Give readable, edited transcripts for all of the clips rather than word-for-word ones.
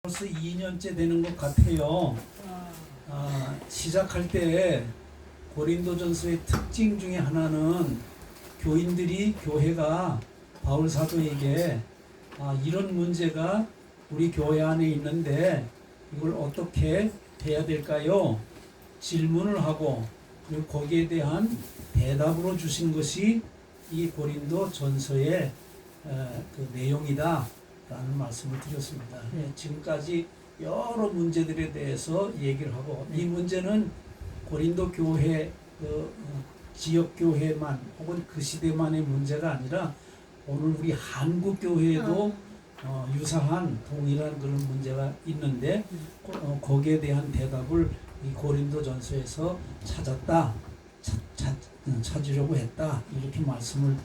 벌써 2년째 되는 것 같아요. 시작할 때 고린도전서의 특징 중에 하나는 교인들이 교회가 바울 사도에게 이런 문제가 우리 교회 안에 있는데 이걸 어떻게 해야 될까요? 질문을 하고 그리고 거기에 대한 대답으로 주신 것이 이 고린도 전서의 그 내용이다 라는 말씀을 드렸습니다. 지금까지 여러 문제들에 대해서 얘기를 하고 이 문제는 고린도 교회 지역 교회만 혹은 그 시대만의 문제가 아니라 오늘 우리 한국 교회에도 유사한 동일한 그런 문제가 있는데 거기에 대한 대답을 이 고린도전서에서 찾으려고 했다 이렇게 말씀을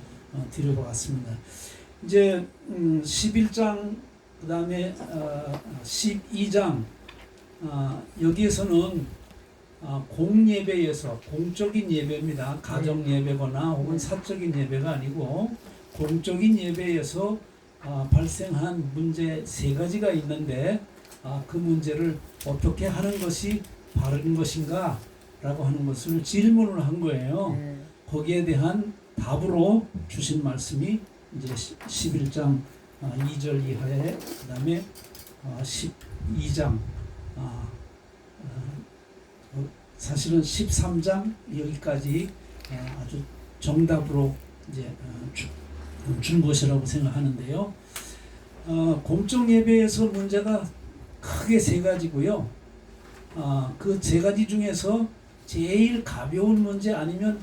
드려보았습니다. 이제 11장 그 다음에 12장 여기에서는 공예배에서 공적인 예배입니다. 가정 예배거나 혹은 사적인 예배가 아니고 공적인 예배에서 발생한 문제 세 가지가 있는데 그 문제를 어떻게 하는 것이 바른 것인가 라고 하는 것을 질문을 한 거예요. 거기에 대한 답으로 주신 말씀이 이제 11장 2절 이하에 그 다음에 12장 사실은 13장 여기까지 아주 정답으로 이제 준 것이라고 생각하는데요. 공적 예배에서 문제가 크게 세 가지고요. 그 세 가지 중에서 제일 가벼운 문제 아니면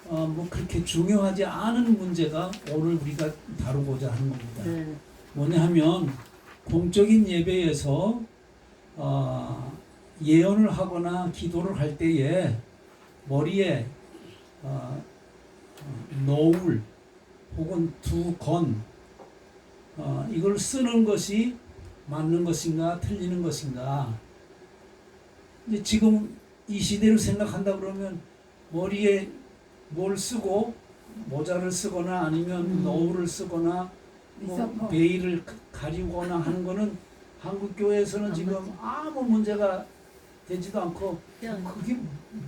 뭐 그렇게 중요하지 않은 문제가 오늘 우리가 다루고자 하는 겁니다. 뭐냐 하면 공적인 예배에서 예언을 하거나 기도를 할 때에 머리에 노울 혹은 두건 이걸 쓰는 것이 맞는 것인가 틀리는 것인가. 이제 지금 이 시대를 생각한다 그러면 머리에 뭘 쓰고 모자를 쓰거나 아니면 노을을 쓰거나 뭐 베일을 가리거나 하는 거는 한국 교회에서는 지금 아무 문제가 되지도 않고 그게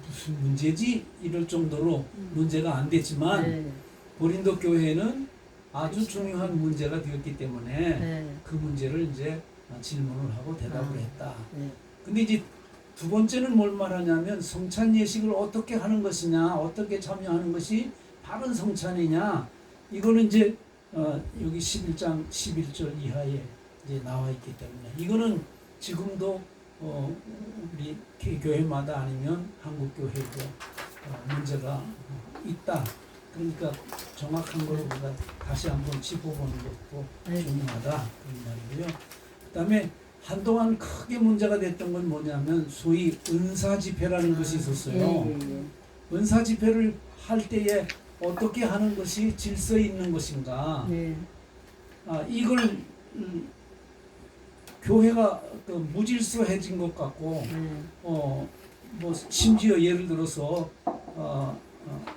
무슨 문제지 이럴 정도로 문제가 안 됐지만 고린도 교회는 아주 중요한 문제가 되었기 때문에 그 문제를 이제 질문을 하고 대답을 했다. 근데 이제 두 번째는 뭘 말하냐면 성찬 예식을 어떻게 하는 것이냐, 어떻게 참여하는 것이 바른 성찬이냐, 이거는 이제 여기 11장 11절 이하에 이제 나와 있기 때문에 이거는 지금도 우리 교회마다 아니면 한국 교회도 문제가 있다. 그러니까 정확한 걸 우리가 다시 한번 짚어보는 것도 중요하다 그런 말이고요. 그다음에 한동안 크게 문제가 됐던 건 뭐냐면 소위 은사 집회라는 것이 있었어요. 은사 집회를 할 때에 어떻게 하는 것이 질서 있는 것인가. 이걸 교회가 무질서해진 것 같고 뭐 심지어 예를 들어서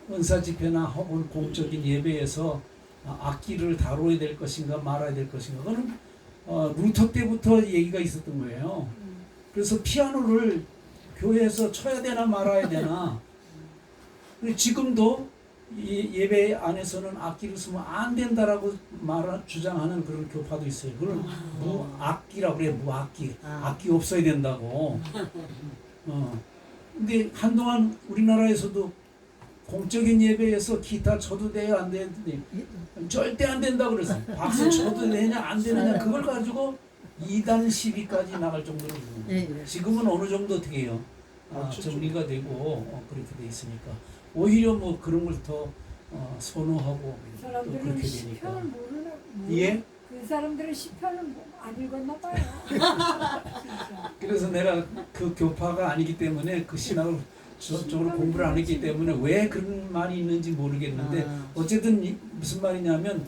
은사 집회나 혹은 공적인 예배에서 악기를 다뤄야 될 것인가 말아야 될 것인가 그거는 루터 때부터 얘기가 있었던 거예요. 그래서 피아노를 교회에서 쳐야 되나 말아야 되나. 지금도 예배 안에서는 악기를 쓰면 안 된다라고 주장하는 그런 교파도 있어요. 그걸 무악기라고 그래요. 무악기. 악기 없어야 된다고. 근데 한동안 우리나라에서도 공적인 예배에서 기타 쳐도 돼요, 안 돼요? 절대 안 된다 그랬어요. 박수 쳐도 되냐, 안 되느냐 그걸 가지고 2단 시비까지 나갈 정도로 지금은 어느 정도 어떻게 해요? 정리가 되고 그렇게 돼 있으니까 오히려 뭐 그런 걸 더 선호하고 또 그렇게 되니까. 예? 그 사람들은 시편을 안 읽었나 봐요. 그래서 내가 그 교파가 아니기 때문에 그 신학을 저쪽으로 공부를 안 했기 때문에 왜 그런 말이 있는지 모르겠는데 어쨌든 무슨 말이냐면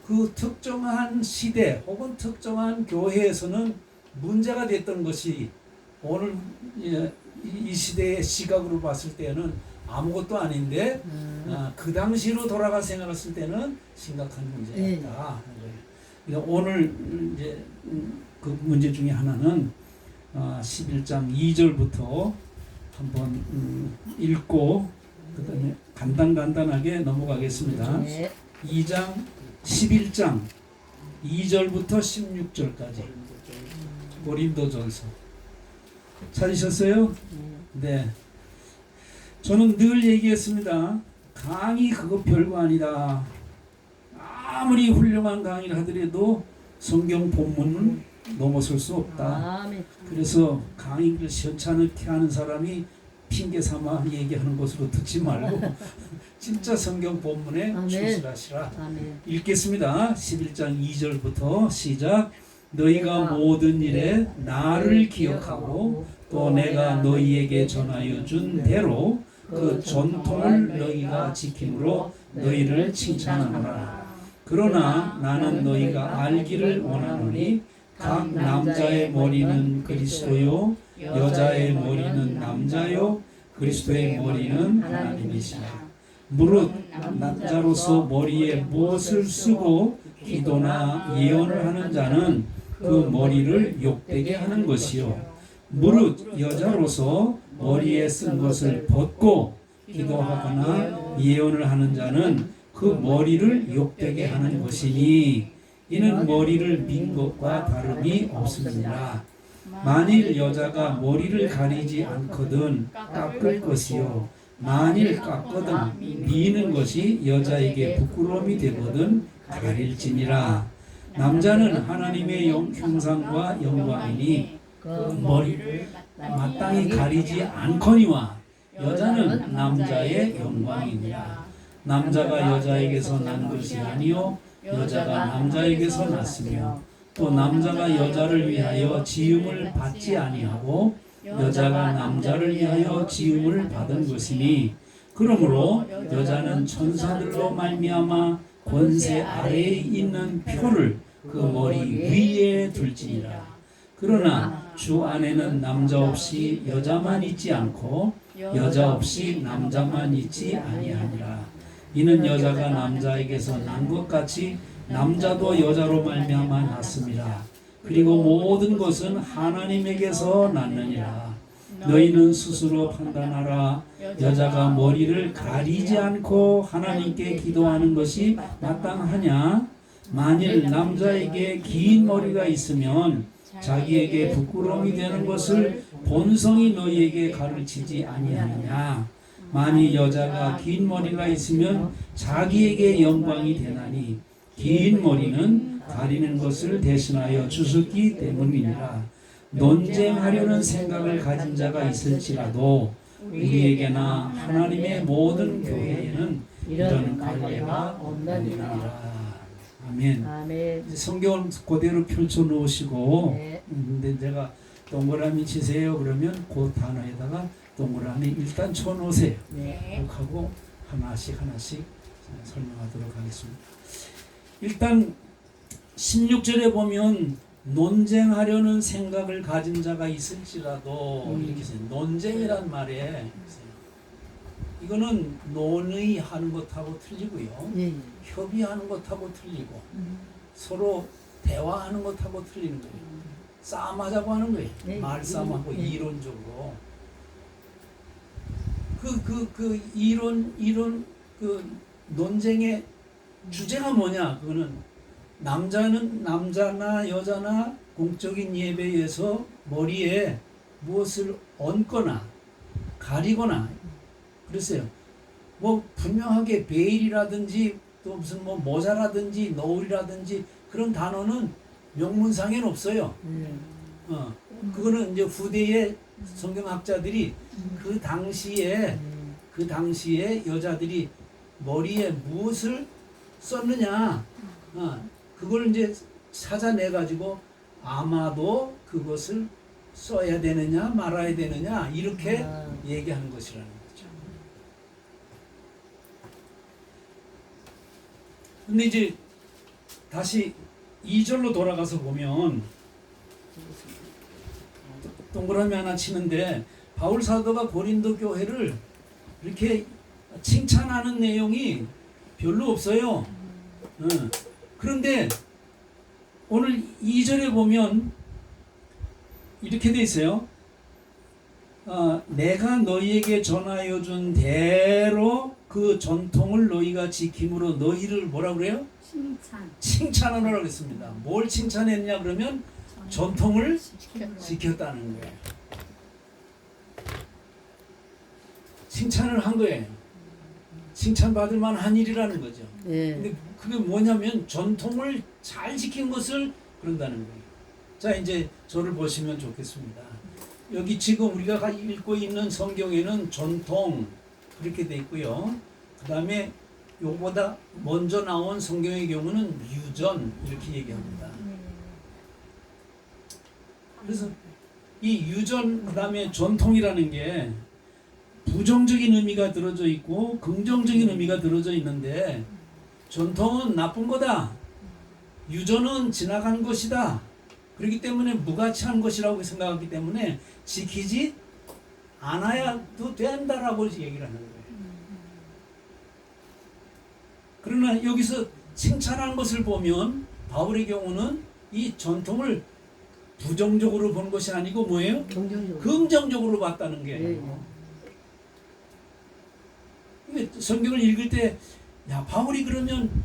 그 특정한 시대 혹은 특정한 교회에서는 문제가 됐던 것이 오늘 이 시대의 시각으로 봤을 때는 아무것도 아닌데 그 당시로 돌아가 생각했을 때는 심각한 문제였다. 오늘 이제 그 문제 중에 하나는 11장 2절부터 한번 읽고 그다음에 간단하게 넘어가겠습니다. 네. 11장 2절부터 16절까지 고린도전서 찾으셨어요? 네. 저는 늘 얘기했습니다. 강의 그거 별거 아니다. 아무리 훌륭한 강의를 하더라도 성경 본문은 넘어설 수 없다. 아멘. 그래서 강의를 시원찮게 하는 사람이 핑계 삼아 얘기하는 것으로 듣지 말고 진짜 성경 본문에 아멘. 충실하시라. 아멘. 읽겠습니다. 11장 2절부터 시작. 너희가 모든 일에 나를 기억하고 또 내가 너희에게 전하여 준 대로 그 전통을 너희가 지킴으로 너희를 칭찬하노라. 그러나 나는 너희가 알기를 원하노니 각 남자의 머리는 그리스도요 여자의 머리는 남자요 그리스도의 머리는 하나님이시라. 무릇 남자로서 머리에 무엇을 쓰고 기도나 예언을 하는 자는 그 머리를 욕되게 하는 것이요 무릇 여자로서 머리에 쓴 것을 벗고 기도하거나 예언을 하는 자는 그 머리를 욕되게 하는 것이니 이는 머리를 민 것과 다름이 없습니다. 만일 여자가 머리를 가리지 않거든 깎을 것이요 만일 깎거든 미는 것이 여자에게 부끄러움이 되거든 가릴지니라. 남자는 하나님의 형상과 영광이니 그 머리를 마땅히 가리지 않거니와 여자는 남자의 영광이니라. 남자가 여자에게서 난 것이 아니요 여자가 남자에게서 났으며 또 남자가 여자를 위하여 지음을 받지 아니하고 여자가 남자를 위하여 지음을 받은 것이니 그러므로 여자는 천사들로 말미암아 권세 아래에 있는 표를 그 머리 위에 둘지니라. 그러나 주 안에는 남자 없이 여자만 있지 않고 여자 없이 남자만 있지 아니하니라. 이는 여자가 남자에게서 난 것 같이 남자도 여자로 말미암아 났습니다. 그리고 모든 것은 하나님에게서 났느니라. 너희는 스스로 판단하라. 여자가 머리를 가리지 않고 하나님께 기도하는 것이 마땅하냐? 만일 남자에게 긴 머리가 있으면 자기에게 부끄러움이 되는 것을 본성이 너희에게 가르치지 아니하느냐? 만일 여자가 긴 머리가 있으면 자기에게 영광이 되나니 긴 머리는 가리는 것을 대신하여 주셨기 때문이니라. 논쟁하려는 생각을 가진 자가 있을지라도 우리에게나 하나님의 모든 교회에는 이런 관례가 없느니라. 아멘. 아멘. 성경을 그대로 펼쳐 놓으시고 네. 근데 제가 동그라미 치세요 그러면 그 단어에다가 동그라미 일단 쳐 놓으세요. 네. 하고 하나씩 설명하도록 하겠습니다. 일단 16절에 보면 논쟁하려는 생각을 가진 자가 있을지라도 이렇게 써요. 논쟁이란 말에 이거는 논의하는 것하고 틀리고요. 예. 협의하는 것하고 틀리고 서로 대화하는 것하고 틀리는 거예요. 싸움하자고 하는 거예요. 네. 말싸움하고 네. 이론적으로. 그 논쟁의 주제가 뭐냐? 그거는 남자나 여자나 공적인 예배에서 머리에 무엇을 얹거나 가리거나 그랬어요. 뭐 분명하게 베일이라든지 또 무슨 뭐 모자라든지 너울이라든지 그런 단어는 명문상에는 없어요. 그거는 이제 후대의 성경학자들이 그 당시에 여자들이 머리에 무엇을 썼느냐, 그걸 이제 찾아내 가지고 아마도 그것을 써야 되느냐 말아야 되느냐 이렇게 얘기하는 것이라는 거죠. 근데 이제 다시 2절로 돌아가서 보면 동그라미 하나 치는데 바울 사도가 고린도 교회를 이렇게 칭찬하는 내용이 별로 없어요. 그런데 오늘 2절에 보면 이렇게 돼 있어요. 내가 너희에게 전하여 준 대로 그 전통을 너희가 지킴으로 너희를 뭐라 그래요? 칭찬. 칭찬하라고 했습니다. 뭘 칭찬했냐 그러면 전통을 지켰다는 거예요. 칭찬을 한 거예요. 칭찬받을 만한 일이라는 거죠. 예. 근데 그게 뭐냐면 전통을 잘 지킨 것을 그런다는 거예요. 자, 이제 저를 보시면 좋겠습니다. 여기 지금 우리가 읽고 있는 성경에는 전통 그렇게 돼 있고요. 그 다음에 요거보다 먼저 나온 성경의 경우는 유전 이렇게 얘기합니다. 그래서 이 유전 그 다음에 전통이라는 게 부정적인 의미가 들어져 있고 긍정적인 의미가 들어져 있는데 전통은 나쁜 거다. 유전은 지나간 것이다. 그렇기 때문에 무가치한 것이라고 생각하기 때문에 지키지 않아야도 된다라고 얘기를 하는 거예요. 그러나 여기서 칭찬한 것을 보면 바울의 경우는 이 전통을 부정적으로 본 것이 아니고 뭐예요? 긍정적으로. 긍정적으로 봤다는 게. 예, 예. 이게 성경을 읽을 때, 야, 바울이 그러면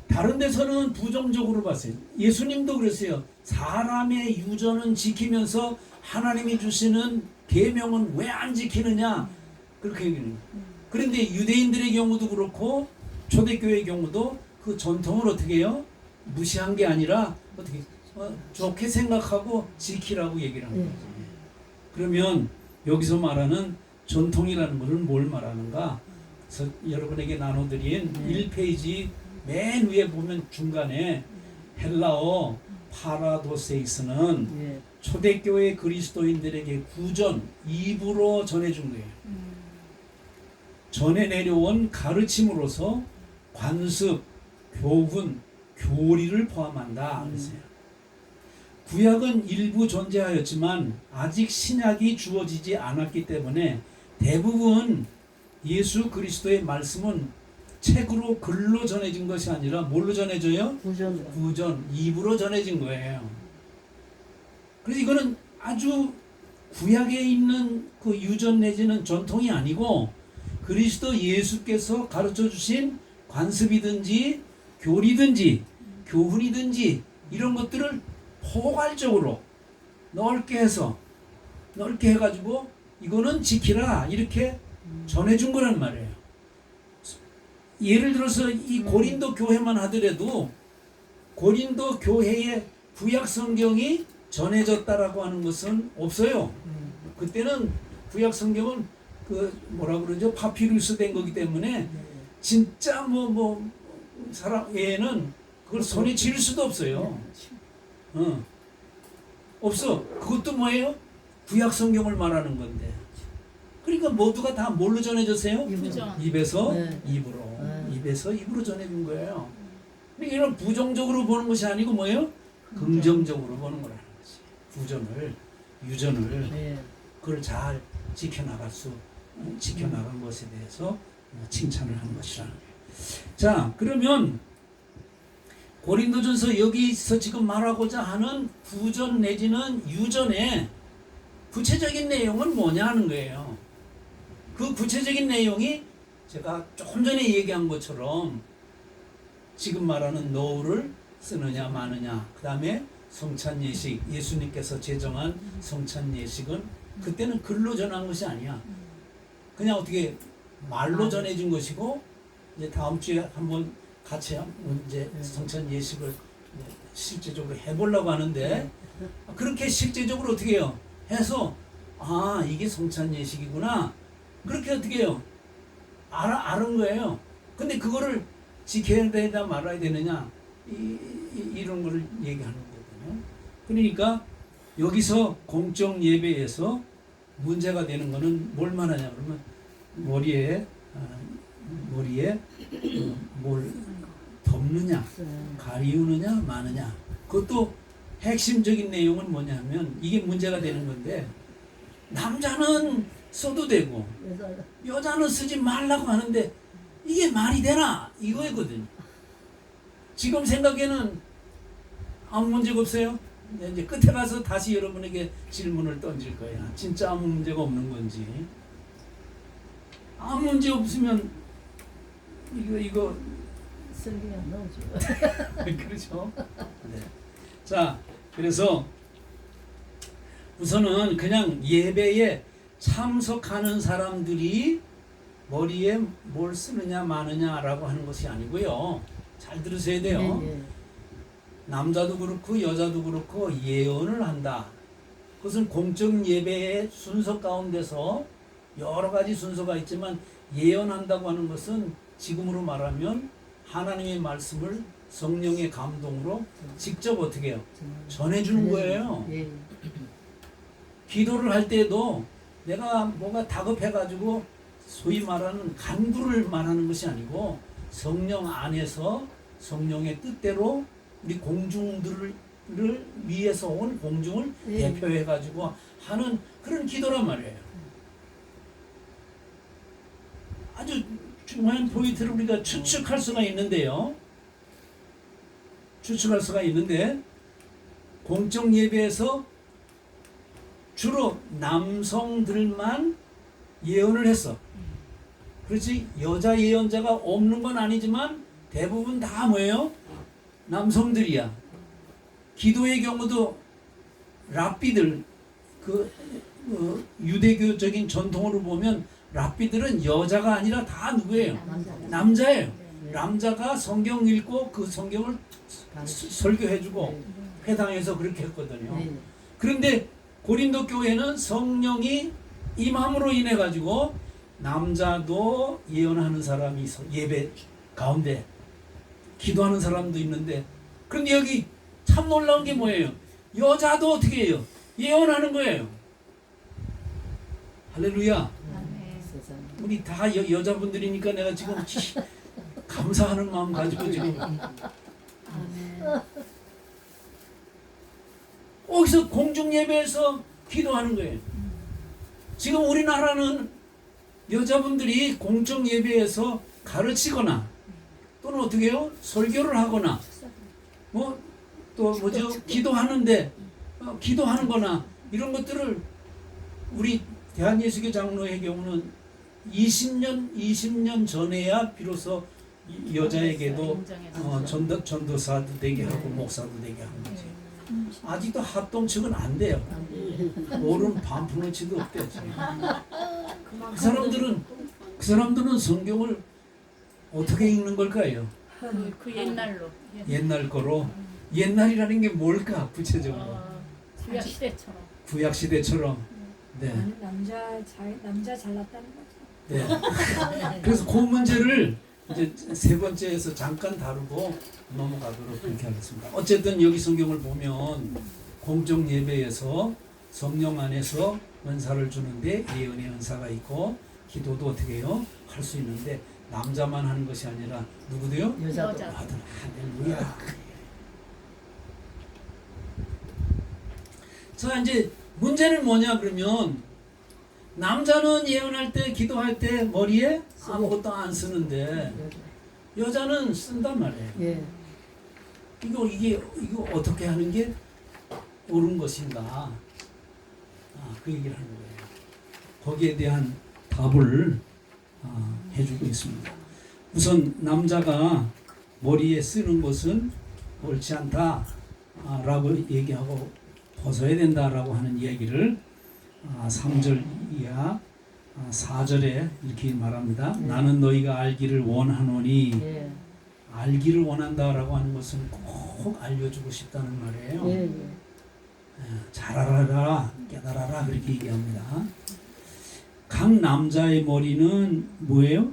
다른 데서는 부정적으로 봤어요. 예수님도 그랬어요. 사람의 유전은 지키면서 하나님이 주시는 계명은 왜 안 지키느냐? 그렇게 얘기해요. 그런데 유대인들의 경우도 그렇고 초대교회의 경우도 그 전통을 어떻게 해요? 무시한 게 아니라 어떻게 좋게 생각하고 지키라고 얘기를 하는 거죠. 그러면 여기서 말하는 전통이라는 것은 뭘 말하는가? 그래서 여러분에게 나눠드린 1페이지 맨 위에 보면 중간에 헬라어 파라도세이스는 예. 초대교회 그리스도인들에게 구전, 입으로 전해준 거예요. 전해 내려온 가르침으로서 관습, 교훈, 교리를 포함한다. 그랬어요. 구약은 일부 존재하였지만 아직 신약이 주어지지 않았기 때문에 대부분 예수 그리스도의 말씀은 책으로 글로 전해진 것이 아니라 뭘로 전해져요? 구전, 입으로 전해진 거예요. 그래서 이거는 아주 구약에 있는 그 유전 내지는 전통이 아니고 그리스도 예수께서 가르쳐 주신 관습이든지 교리든지 교훈이든지 이런 것들을 포괄적으로 넓게 해가지고 이거는 지키라 이렇게 전해준 거란 말이에요. 예를 들어서 이 고린도 교회만 하더라도 고린도 교회의 구약 성경이 전해졌다라고 하는 것은 없어요. 그때는 구약 성경은 그 뭐라 그러죠? 파피루스 된 거기 때문에 진짜 사람 외에는 그걸 손에 쥘 수도 없어요. 없어. 그것도 뭐예요? 구약 성경을 말하는 건데. 그러니까 모두가 다 뭘로 전해졌어요? 입에서 입으로. 입에서 입으로 전해진 거예요. 그러니까 이런 부정적으로 보는 것이 아니고 뭐예요? 긍정적으로 보는 거라는 거지. 구전을, 유전을 그걸 잘 지켜나간 것에 대해서 칭찬을 한 것이라는 거예요. 자, 그러면 고린도전서 여기서 지금 말하고자 하는 구전 내지는 유전의 구체적인 내용은 뭐냐 하는 거예요. 그 구체적인 내용이 제가 조금 전에 얘기한 것처럼 지금 말하는 노후를 쓰느냐 마느냐, 그 다음에 성찬예식, 예수님께서 제정한 성찬예식은 그때는 글로 전한 것이 아니야. 그냥 어떻게 말로 전해진 것이고, 이제 다음 주에 한번 같이 이제 성찬예식을 실제적으로 해보려고 하는데, 그렇게 실제적으로 어떻게 해요? 해서 이게 성찬예식이구나. 그렇게 어떻게 해요? 아는 거예요. 근데 그거를 지켜야 되냐 말아야 되느냐 이런 거를 얘기하는 거거든요. 그러니까 여기서 공적 예배에서 문제가 되는 거는 뭘 말하냐 그러면 머리에 뭘 덮느냐 가리우느냐 마느냐. 그것도 핵심적인 내용은 뭐냐면 이게 문제가 되는 건데, 남자는 써도 되고 여자는 쓰지 말라고 하는데 이게 말이 되나 이거거든요. 지금 생각에는 아무 문제가 없어요. 이제 끝에 가서 다시 여러분에게 질문을 던질 거야. 진짜 아무 문제가 없는 건지. 아무 문제 없으면 이거 설교가 너무 좋아. 그렇죠. 네. 자, 그래서 우선은 그냥 예배에 참석하는 사람들이 머리에 뭘 쓰느냐 마느냐라고 하는 것이 아니고요. 잘 들으셔야 돼요. 예, 예. 남자도 그렇고 여자도 그렇고 예언을 한다. 그것은 공적 예배의 순서 가운데서 여러 가지 순서가 있지만 예언한다고 하는 것은 지금으로 말하면 하나님의 말씀을 성령의 감동으로 직접 어떻게 해요? 전해주는 거예요. 예. 기도를 할 때도 내가 뭐가 다급해가지고 소위 말하는 간구를 말하는 것이 아니고 성령 안에서 성령의 뜻대로 우리 공중들을 위에서 온 공중을 예. 대표해가지고 하는 그런 기도란 말이에요. 아주 중요한 포인트를 우리가 추측할 수가 있는데요. 추측할 수가 있는데 공적 예배에서 주로 남성들만 예언을 했어. 그렇지 여자 예언자가 없는 건 아니지만 대부분 다 뭐예요? 남성들이야. 기도의 경우도 랍비들 유대교적인 전통으로 보면 랍비들은 여자가 아니라 다 누구예요? 남자예요. 남자가 성경 읽고 그 성경을 설교해주고 회당에서 그렇게 했거든요. 예. 그런데 고린도 교회는 성령이 임함으로 인해 가지고 남자도 예언하는 사람이 있어. 예배 가운데 기도하는 사람도 있는데 그런데 여기 참 놀라운 게 뭐예요? 여자도 어떻게 해요? 예언하는 거예요. 할렐루야. 세상에. 우리 다 여자분들이니까 내가 지금 감사하는 마음 가지고 지금 거기서 공중 예배에서 기도하는 거예요. 지금 우리나라는 여자분들이 공중 예배에서 가르치거나 또는 어떻게 해요? 설교를 하거나 뭐 또 뭐죠? 기도하는데 기도하는 거나 이런 것들을 우리 대한예수교 장로의 경우는 20년 전에야 비로소 여자에게도 전도사도 되게 하고 목사도 되게 한 거지. 아직도 합동 측은 안 돼요. 오른 반푼어치도 없대요. 그 사람들은 성경을 어떻게 읽는 걸까요? 그 옛날로 옛날 거로. 옛날이라는 게 뭘까 구체적으로? 구약 시대처럼. 구약 시대처럼. 네. 나는 남자 잘났다는 거죠. 네. 그래서 그 문제를 이제 세 번째에서 잠깐 다루고 넘어가도록 그렇게 하겠습니다. 어쨌든 여기 성경을 보면 공적 예배에서 성령 안에서 은사를 주는데 예언의 은사가 있고 기도도 어떻게 해요? 할 수 있는데 남자만 하는 것이 아니라 누구도요? 여자도. 여자. 아들 할렐루야. 자 이제 문제는 뭐냐 그러면 남자는 예언할 때 기도할 때 머리에 아무것도 안 쓰는데 여자는 쓴단 말이에요. 예. 이거 어떻게 하는 게 옳은 것인가? 그 얘기를 하는 거예요. 거기에 대한 답을 해주고 있습니다. 우선 남자가 머리에 쓰는 것은 옳지 않다라고 얘기하고 벗어야 된다라고 하는 이야기를 3절 이하 4절에 이렇게 말합니다. 나는 너희가 알기를 원하노니 예. 알기를 원한다라고 하는 것은 꼭 알려주고 싶다는 말이에요. 예. 잘 알아라, 깨달아라 그렇게 얘기합니다. 각 남자의 머리는 뭐예요?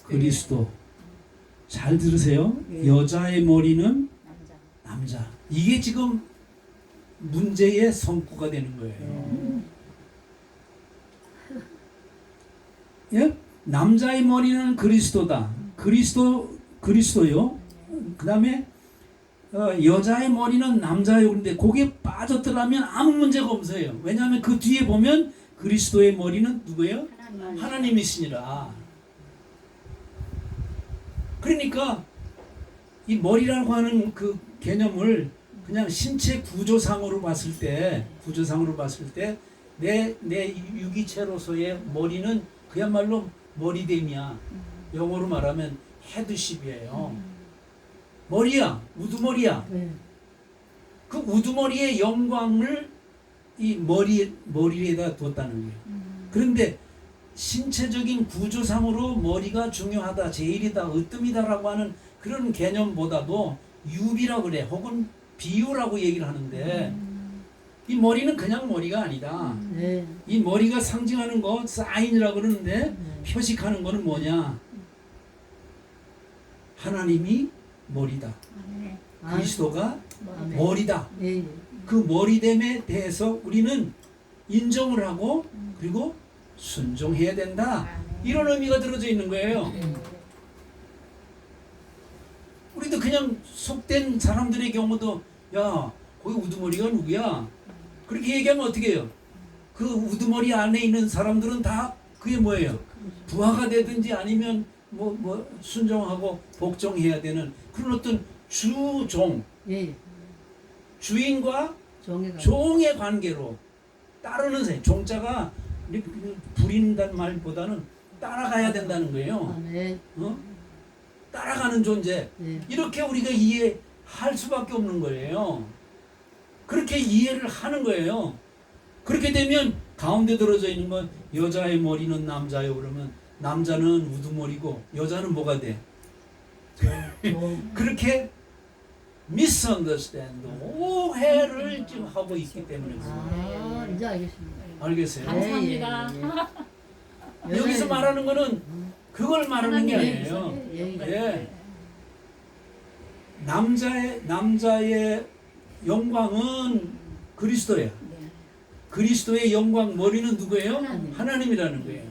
그리스도. 잘 들으세요. 여자의 머리는 남자. 이게 지금 문제의 성구가 되는 거예요. 예? 남자의 머리는 그리스도다. 그리스도요. 그 다음에 여자의 머리는 남자예요. 그런데 거기에 빠졌더라면 아무 문제가 없어요. 왜냐하면 그 뒤에 보면 그리스도의 머리는 누구예요? 하나님이시니라. 그러니까 이 머리라고 하는 그 개념을 그냥 신체 구조상으로 봤을 때 내 유기체로서의 머리는 그야말로 머리됨이야. 영어로 말하면 헤드십이에요. 머리야, 우두머리야. 네. 그 우두머리의 영광을 이 머리에다 뒀다는 거예요. 그런데 신체적인 구조상으로 머리가 중요하다, 제일이다, 으뜸이다라고 하는 그런 개념보다도 유비라고 그래, 혹은 비유라고 얘기를 하는데 이 머리는 그냥 머리가 아니다. 네. 이 머리가 상징하는 거 사인이라고 그러는데 네. 표식하는 거는 뭐냐? 하나님이 머리다. 아멘. 그리스도가 아멘. 머리다. 예, 예. 그 머리됨에 대해서 우리는 인정을 하고 그리고 순종해야 된다. 이런 의미가 들어져 있는 거예요. 우리도 그냥 속된 사람들의 경우도 야, 거기 우두머리가 누구야? 그렇게 얘기하면 어떻게 해요? 그 우두머리 안에 있는 사람들은 다 그게 뭐예요? 부하가 되든지 아니면 뭐 순종하고 복종해야 되는 그런 어떤 주종, 예. 주인과 종이가. 종의 관계로 따르는 새. 종자가 이렇게 부린다는 말보다는 따라가야 된다는 거예요. 아멘. 어? 따라가는 존재. 예. 이렇게 우리가 이해할 수밖에 없는 거예요. 그렇게 이해를 하는 거예요. 그렇게 되면 가운데 들어져 있는 건 여자의 머리는 남자요 그러면 남자는 우두머리고 여자는 뭐가 돼? 종. 그렇게 misunderstand, 오해를 지금 하고 있기 때문에 아, 이제 알겠습니다. 알겠어요? 감사합니다. 예, 예. 여기서 말하는 거는 그걸 말하는 게 아니에요. 예, 예. 예. 남자의 영광은 그리스도야. 네. 그리스도의 영광 머리는 누구예요? 하나님. 하나님이라는 거예요.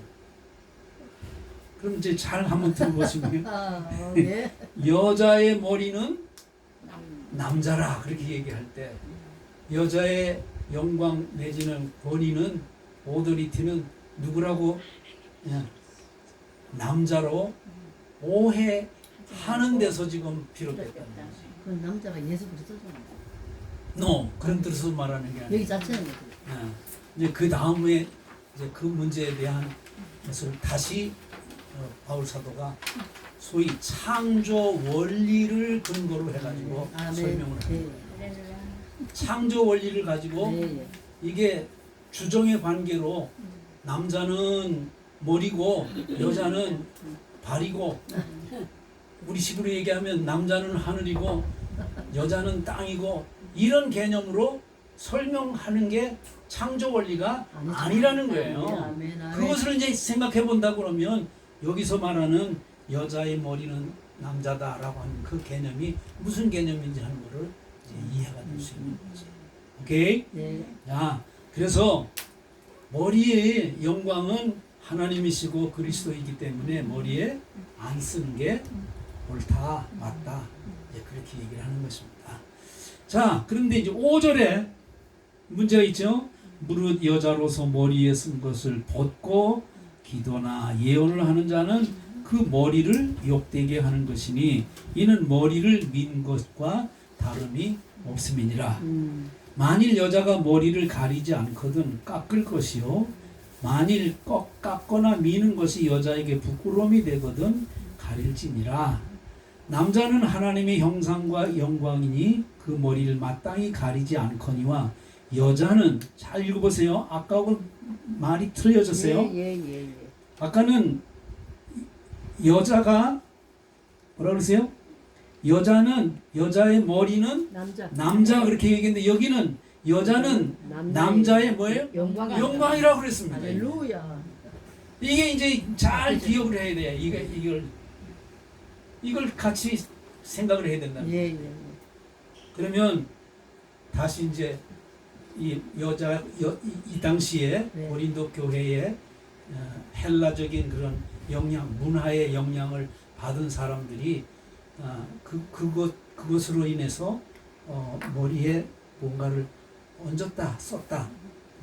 그럼 이제 잘 한번 들어보시면 아, 예. 여자의 머리는 남. 남자라 그렇게 얘기할 때 여자의 영광 내지는 권위는 오더리티는 누구라고 남자로 오해하는 데서 지금 비롯됐다는 거지. 그 남자가 예수 그리스도잖아요. 그런 뜻으로 말하는 게 여기 아니에요. 자체는 이제 그 다음에 이제 그 문제에 대한 것을 다시 바울 사도가 소위 창조 원리를 근거로 해가지고 아멘. 설명을 예. 합니다. 할렐루야. 창조 원리를 가지고 예, 예. 이게 주종의 관계로 남자는 머리고 여자는 발이고 우리 식으로 얘기하면 남자는 하늘이고 여자는 땅이고 이런 개념으로 설명하는 게 창조 원리가 아니라는 거예요. 아멘, 아멘. 그것을 이제 생각해 본다 그러면 여기서 말하는 여자의 머리는 남자다라고 하는 그 개념이 무슨 개념인지 하는 거를 이제 이해가 될 수 있는 거지. 오케이? 예. 자, 그래서 머리의 영광은 하나님이시고 그리스도이기 때문에 머리에 안 쓰는 게 옳다, 맞다. 이제 그렇게 얘기를 하는 것입니다. 자, 그런데 이제 5절에 문제가 있죠. 무릇 여자로서 머리에 쓴 것을 벗고 기도나 예언을 하는 자는 그 머리를 욕되게 하는 것이니 이는 머리를 민 것과 다름이 없음이니라. 만일 여자가 머리를 가리지 않거든 깎을 것이요 만일 깎거나 미는 것이 여자에게 부끄러움이 되거든 가릴지니라. 남자는 하나님의 형상과 영광이니 그 머리를 마땅히 가리지 않거니와 여자는 잘 읽어보세요. 아까하고 말이 틀려졌어요. 예. 아까는 여자가 뭐라 그러세요? 여자는 여자의 머리는 남자 그렇게 얘기했는데 여기는 여자는 남자의 뭐예요? 영광이라고 그랬습니다. 할렐루야. 이게 이제 잘 기억을 해야 돼. 이걸 같이 생각을 해야 된다. 예. 그러면 다시 이제 이 당시에 네. 고린도 교회에 헬라적인 그런 문화의 영향을 받은 사람들이 그것으로 인해서 머리에 뭔가를 얹었다, 썼다.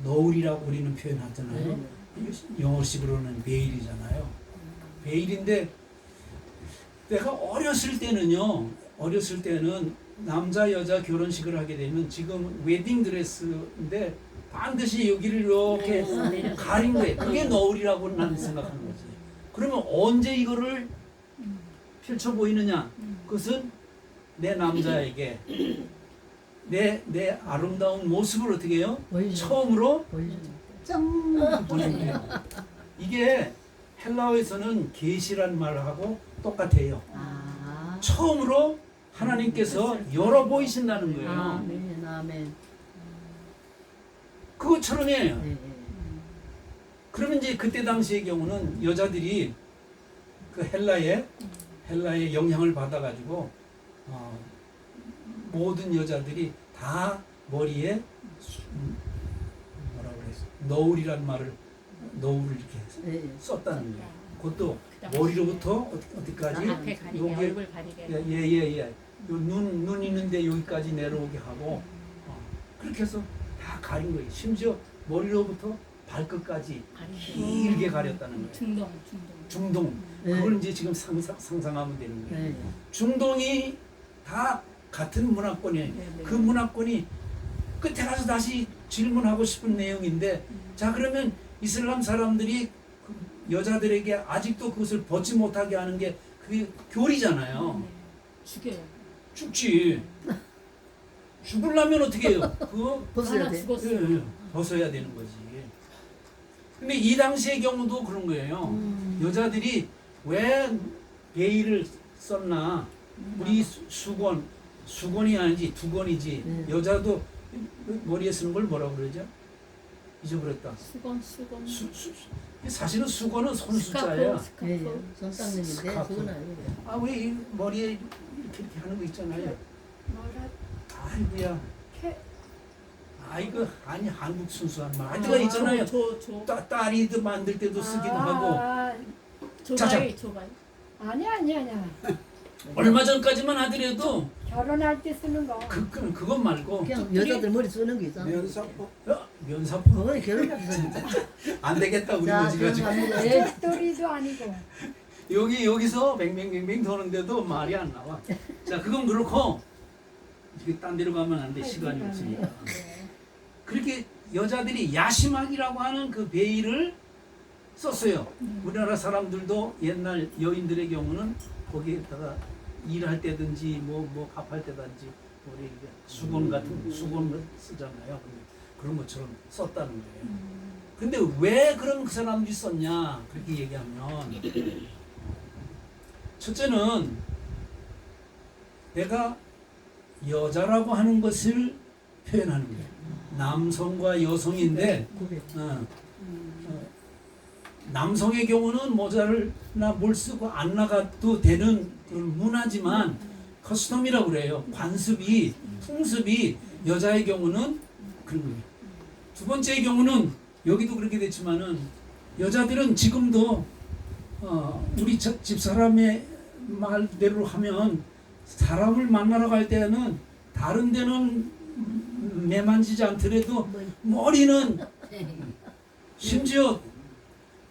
너울이라고 우리는 표현하잖아요. 영어식으로는 베일이잖아요. 베일인데 내가 어렸을 때는 남자 여자 결혼식을 하게 되면 지금 웨딩 드레스인데 반드시 여기를 이렇게 가린 거예요. 그게 너울이라고 나는 생각하는 거지. 그러면 언제 이거를 펼쳐 보이느냐? 그것은 내 남자에게 내 아름다운 모습을 어떻게 해요? 보여주는 처음으로 보여주는 짱 보는 거예요. 이게 헬라어에서는 계시란 말하고 똑같아요. 아 처음으로 하나님께서 열어 보이신다는 거예요. 아멘 아멘 그것처럼이에요. 네, 네. 그러면 이제 그때 당시의 경우는 여자들이 그 헬라의 영향을 받아가지고 모든 여자들이 다 머리에 뭐라고 그랬어? 너울이란 말을 너울을 이렇게 네, 네. 썼다는 거예요. 그것도 그다음 머리로부터 어디까지? 앞에 가리게 요게 얼굴 가리게. 예예예. 눈 있는데 여기까지 내려오게 하고 그렇게 해서 다 가린 거예요. 심지어 머리로부터 발끝까지 가리게. 길게 가렸다는 거예요. 중동. 중동. 네. 그걸 이제 지금 상상하면 되는 거예요. 네. 중동이 다 같은 문화권이에요. 네. 그 문화권이 끝에 가서 다시 질문하고 싶은 내용인데 자 그러면 이슬람 사람들이 그 여자들에게 아직도 그것을 벗지 못하게 하는 게 그게 교리잖아요. 죽여요. 죽지. 죽으려면 어떻게 해요? 그거 벗어야 하나 돼. 죽었어. 예, 벗어야 되는 거지. 근데 이 당시의 경우도 그런 거예요. 여자들이 왜 베일을 썼나? 우리 수건이 아니지 두건이지. 네. 여자도 머리에 쓰는 걸 뭐라고 그러죠? 잊어버렸다. 수건. 사실은 수건은 손 숫자예요. 스카프. 네, 손 닦는 건데 스카프. 그건 아니에요. 아 왜 머리에 이렇게 하는 거 있잖아요. 뭐라 아이고야. 캐 아이고 아니 한국 순수한 말. 하여튼 있잖아요. 조. 딸이도 만들 때도 쓰기도 하고. 조바이. 아니야. 얼마 전까지만 하더라도 결혼할 때 쓰는 거. 그것 말고 그냥 여자들 머리 쓰는 게 있잖아. 면사포 그거는 결혼할 때 쓰는 안 되겠다 우리 자, 거지 그럼 가지고 갑니다. 빅토리도 아니고. 여기서 뱅뱅뱅뱅 도는데도 말이 안 나와. 자 그건 그렇고 이게 딴 데로 가면 안 돼. 시간이 없으니까. 그렇게 여자들이 야심하기라고 하는 그 베일을 썼어요. 우리나라 사람들도 옛날 여인들의 경우는 거기에다가 일할 때든지 뭐 밥할 때든지 우리 수건 같은 수건 쓰잖아요. 그런 것처럼 썼다는 거예요. 근데 왜 그럼 그 사람들이 썼냐 그렇게 얘기하면 첫째는 내가 여자라고 하는 것을 표현하는 거예요. 남성과 여성인데 구별. 남성의 경우는 모자를나 뭘 쓰고 안 나가도 되는 그런 문화지만 커스텀이라고 그래요. 관습이 풍습이 여자의 경우는 그런 거예요. 두 번째의 경우는 여기도 그렇게 됐지만은 여자들은 지금도 우리 집사람의 말대로 하면 사람을 만나러 갈 때는 다른 데는 매만지지 않더라도 머리는 심지어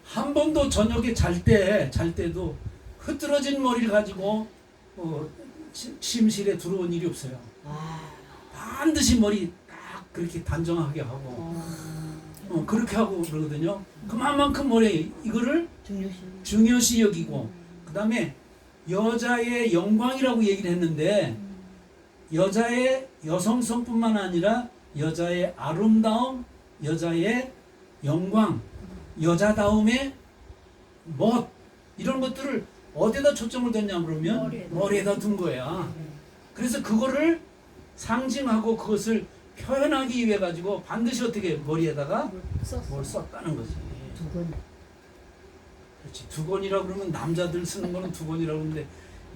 한 번도 저녁에 잘 때도 흐트러진 머리를 가지고 침실에 들어온 일이 없어요. 반드시 머리 딱 그렇게 단정하게 하고 그렇게 하고 그러거든요. 그만큼 머리 이거를 중요시 여기고 그 다음에 여자의 영광이라고 얘기를 했는데 여자의 여성성뿐만 아니라 여자의 아름다움, 여자의 영광, 여자다움의 멋 이런 것들을 어디다 초점을 뒀냐 그러면 머리에다 둔 거야. 그래서 그거를 상징하고 그것을 표현하기 위해 가지고 반드시 어떻게 머리에다가 뭘 썼다는 거지. 두건. 그렇지. 두건이라고 그러면 남자들 쓰는 거는 두건이라고 하는데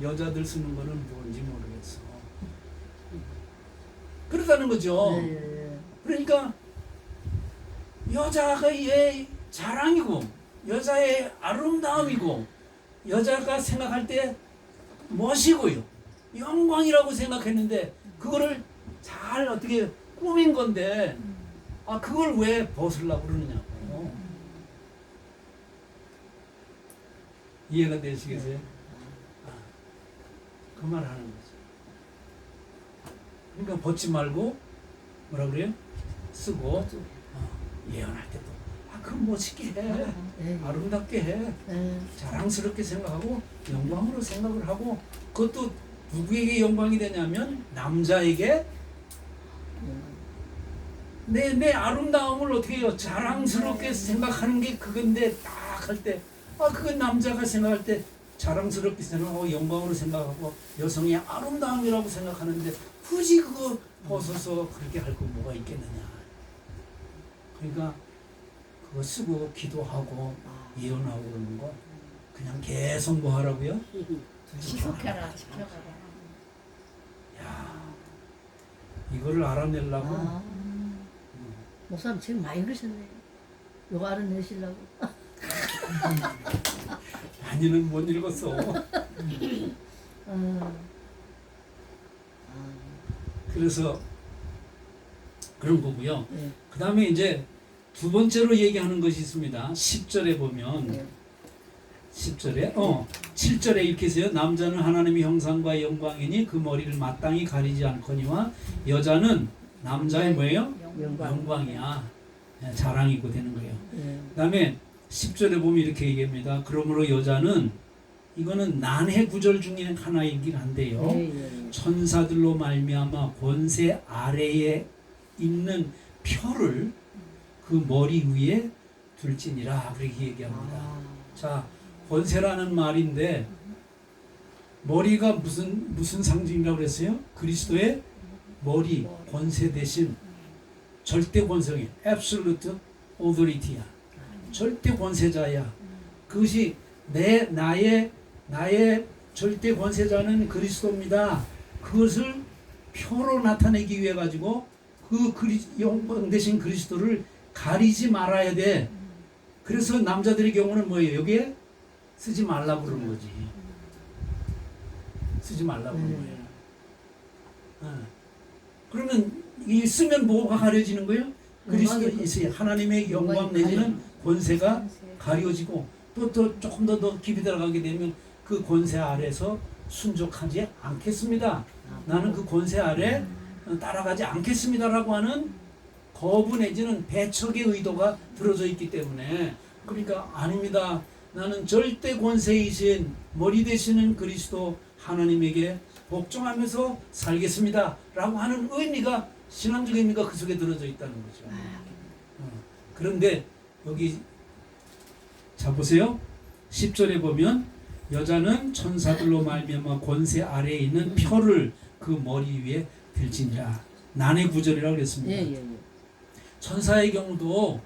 여자들 쓰는 거는 뭔지 모르겠어. 그렇다는 거죠. 네. 그러니까 여자가 얘 자랑이고 여자의 아름다움이고 여자가 생각할 때 멋이고요. 영광이라고 생각했는데 그거를 잘 어떻게 꾸민 건데 그걸 왜 벗으려고 그러느냐고. 이해가 되시겠어요? 그 말 하는 거지. 그러니까 벗지 말고 뭐라 그래요? 쓰고 예언할 때도 그럼 멋있게 해. 예. 아름답게 해. 예. 자랑스럽게 생각하고 영광으로 생각을 하고 그것도 누구에게 영광이 되냐면 남자에게 내 아름다움을 어떻게 해요? 자랑스럽게 생각하는 게 그건데 딱 할 때 그건 남자가 생각할 때 자랑스럽게 생각하고 영광으로 생각하고 여성의 아름다움이라고 생각하는데 굳이 그거 벗어서 그렇게 할 거 뭐가 있겠느냐. 그러니까 그거 쓰고 기도하고 예언하고 그러는 거 그냥 계속 뭐 하라고요? 지속해라, 지켜가라. 야, 이거를 알아내려고 목사님 책 많이 읽으셨네. 요거 알아내시려고. 많이는 못 읽었어. 그래서 그런 거고요. 예. 그 다음에 이제 두 번째로 얘기하는 것이 있습니다. 10절에 보면 예. 10절에 7절에 이렇게 있어요. 남자는 하나님의 형상과 영광이니 그 머리를 마땅히 가리지 않거니와 여자는 남자의 뭐예요? 영광이야. 자랑이고 되는 거예요. 예. 그 다음에 10절에 보면 이렇게 얘기합니다. 그러므로 여자는 이거는 난해 구절 중에 하나이긴 한데요. 예. 천사들로 말미암아 권세 아래에 있는 표를 그 머리 위에 둘지니라 그렇게 얘기합니다. 자, 권세라는 말인데 머리가 무슨 상징이라고 그랬어요? 그리스도의 머리, 권세 대신 절대 권성이 absolute authority야. 절대 권세자야. 그것이 나의 절대 권세자는 그리스도입니다. 그것을 표로 나타내기 위해 가지고 그 영광 대신 그리스도를 가리지 말아야 돼. 그래서 남자들의 경우는 뭐예요? 여기에 쓰지 말라고 그러는 거지. 쓰지 말라고 그러는 거예요. 그러면 이 쓰면 뭐가 가려지는 거예요? 그리스도 있어요. 하나님의 영광 내지는 권세가 가려지고 또 조금 더 깊이 들어가게 되면 그 권세 아래서 순종하지 않겠습니다. 나는 그 권세 아래 따라가지 않겠습니다라고 하는 거부 내지는 배척의 의도가 들어져 있기 때문에 그러니까 아닙니다. 나는 절대 권세이신 머리 되시는 그리스도 하나님에게 복종하면서 살겠습니다 라고 하는 의미가 신앙적 의미가 그 속에 들어져 있다는 거죠. 그런데 여기 자 보세요. 10절에 보면 여자는 천사들로 말미암아 권세 아래에 있는 표를 그 머리 위에 들지니라. 난의 구절이라고 그랬습니다. 천사의 경우도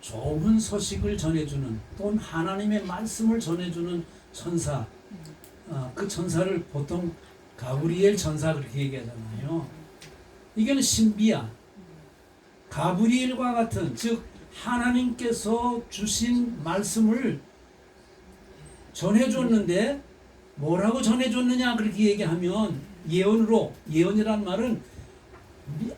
좋은 소식을 전해주는 또는 하나님의 말씀을 전해주는 천사, 그 천사를 보통 가브리엘 천사 그렇게 얘기하잖아요. 이게는 신비야. 가브리엘과 같은 즉 하나님께서 주신 말씀을 전해줬는데 뭐라고 전해줬느냐 그렇게 얘기하면 예언이란 말은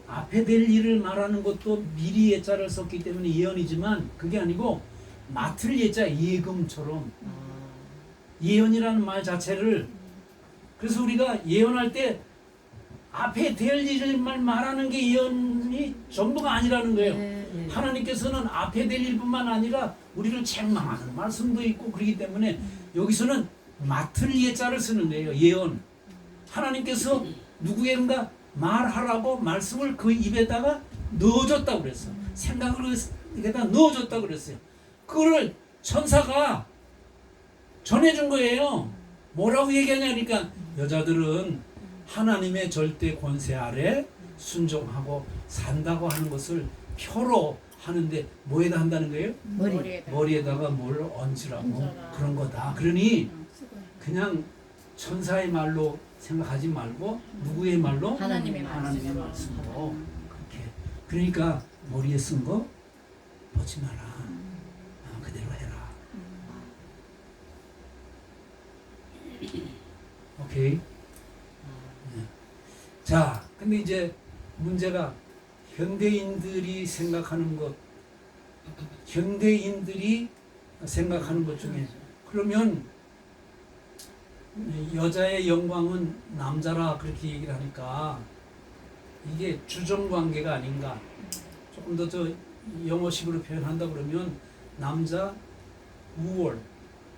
앞에 될 일을 말하는 것도 미리 예자를 썼기 때문에 예언이지만 그게 아니고 맡을 예자 예금처럼 예언이라는 말 자체를 그래서 우리가 예언할 때 앞에 될 일만 말하는 게 예언이 전부가 아니라는 거예요. 하나님께서는 앞에 될 일뿐만 아니라 우리를 책망하는 말씀도 있고 그렇기 때문에 여기서는 맡을 예자를 쓰는 거예요. 예언. 하나님께서 누구에겐가 말하라고 말씀을 그 입에다가 넣어줬다고 그랬어. 생각을 입에다 넣어줬다고 그랬어요. 그거를 천사가 전해준 거예요. 뭐라고 얘기하냐니까 여자들은 하나님의 절대 권세 아래 순종하고 산다고 하는 것을 표로 하는데 뭐에다 한다는 거예요? 머리에다가 뭘 얹으라고 그런 거다. 그러니 그냥 천사의 말로 생각하지 말고 누구의 말로? 하나님의 말씀으로 그렇게. 그러니까 머리에 쓴 거 보지 마라. 그대로 해라. 오케이. 네. 자, 근데 이제 문제가 현대인들이 생각하는 것 중에 그러면 여자의 영광은 남자라 그렇게 얘기를 하니까 이게 주정 관계가 아닌가. 조금 더 저 영어식으로 표현한다 그러면 남자 우월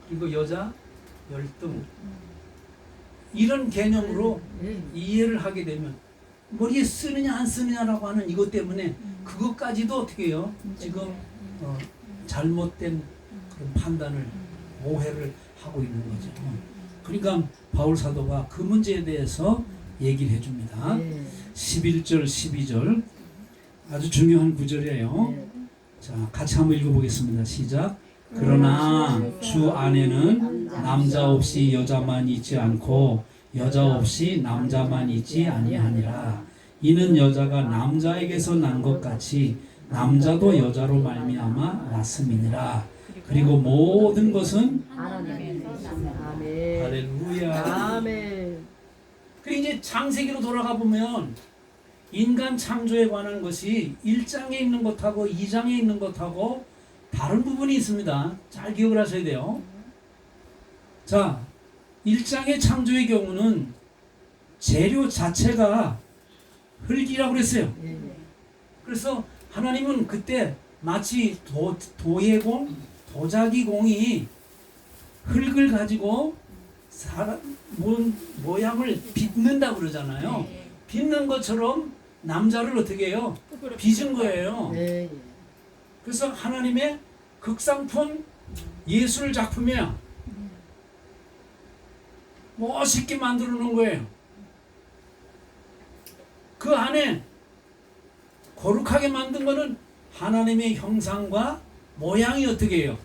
그리고 여자 열등 이런 개념으로 예. 이해를 하게 되면 머리에 쓰느냐 안 쓰느냐라고 하는 이것 때문에 그것까지도 어떻게 해요? 지금 잘못된 그런 판단을 오해를 하고 있는 거죠. 그러니까 바울 사도가 그 문제에 대해서 얘기를 해줍니다. 예. 11절 12절 아주 중요한 구절이에요. 예. 자, 같이 한번 읽어보겠습니다. 시작. 그러나 주 안에는 남자 없이 여자만 있지 않고 여자 없이 남자만 있지 아니하니라. 이는 여자가 남자에게서 난 것 같이 남자도 여자로 말미암아 났음이니라. 그리고 모든 것은 하나님께서 아멘. 할렐루야. 아멘. 그리고 이제 창세기로 돌아가 보면 인간 창조에 관한 것이 1장에 있는 것하고 2장에 있는 것하고 다른 부분이 있습니다. 잘 기억을 하셔야 돼요. 자, 1장의 창조의 경우는 재료 자체가 흙이라고 그랬어요. 예. 예. 그래서 하나님은 그때 마치 도예공, 도자기공이 흙을 가지고 사람 모양을 빚는다 그러잖아요. 빚는 것처럼 남자를 어떻게 해요? 빚은 거예요. 예. 예. 그래서 하나님의 극상품 예술 작품이야. 멋있게 만들어 놓은 거예요. 그 안에 거룩하게 만든 거는 하나님의 형상과 모양이 어떻게 해요?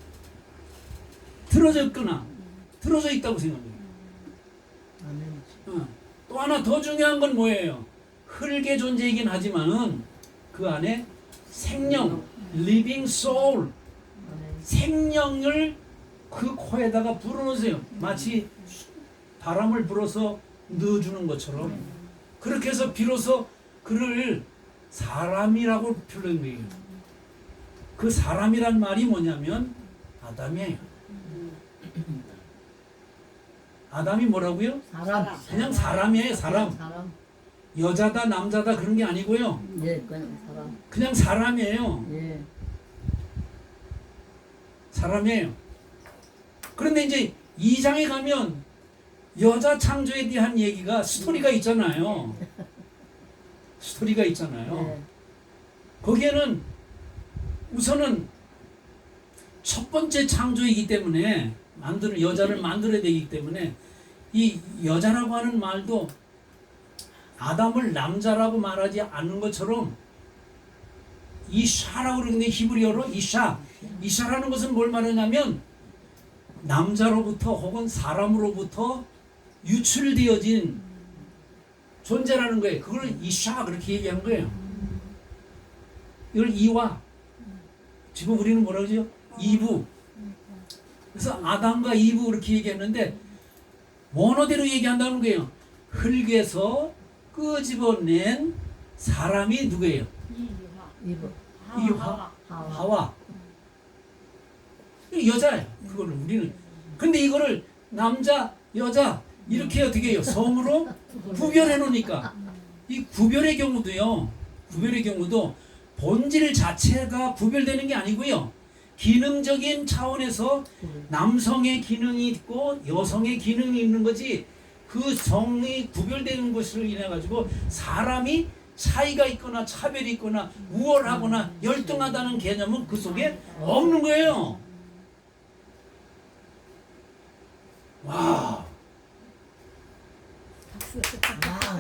틀어졌거나 틀어져 있다고 생각해요. 아멘. 또 하나 더 중요한 건 뭐예요? 흙의 존재이긴 하지만은 그 안에 생명, living soul, 아멘. 생명을 그 코에다가 불어넣으세요. 마치 바람을 불어서 넣어주는 것처럼. 그렇게 해서 비로소 그를 사람이라고 표현해요. 그 사람이란 말이 뭐냐면 아담이에요. 아담이 뭐라고요? 사람. 그냥 사람이에요. 사람. 사람. 여자다 남자다 그런 게 아니고요. 예, 그냥 사람. 그냥 사람이에요. 예. 사람이에요. 그런데 이제 2장에 가면 여자 창조에 대한 얘기가 스토리가 있잖아요. 스토리가 있잖아요. 예. 거기에는 우선은 첫 번째 창조이기 때문에 여자를 만들어야 되기 때문에 이 여자라고 하는 말도 아담을 남자라고 말하지 않는 것처럼 이샤라고 그러는데 히브리어로 이샤라는 것은 뭘 말하냐면 남자로부터 혹은 사람으로부터 유출되어진 존재라는 거예요. 그걸 이샤 그렇게 얘기한 거예요. 이걸 이와 지금 우리는 뭐라 그러죠? 이브. 그래서 아담과 이브 그렇게 얘기했는데 원어대로 얘기한다는 거예요. 흙에서 끄집어낸 사람이 누구예요? 이브. 하와. 여자예요. 그거를 우리는. 근데 이거를 남자, 여자 이렇게 어떻게 해요? 성으로 구별해 놓으니까 이 구별의 경우도 본질 자체가 구별되는 게 아니고요. 기능적인 차원에서 남성의 기능이 있고 여성의 기능이 있는 거지 그 성이 구별되는 것으로 인해 가지고 사람이 차이가 있거나 차별이 있거나 우월하거나 열등하다는 개념은 그 속에 없는 거예요. 와. 와우.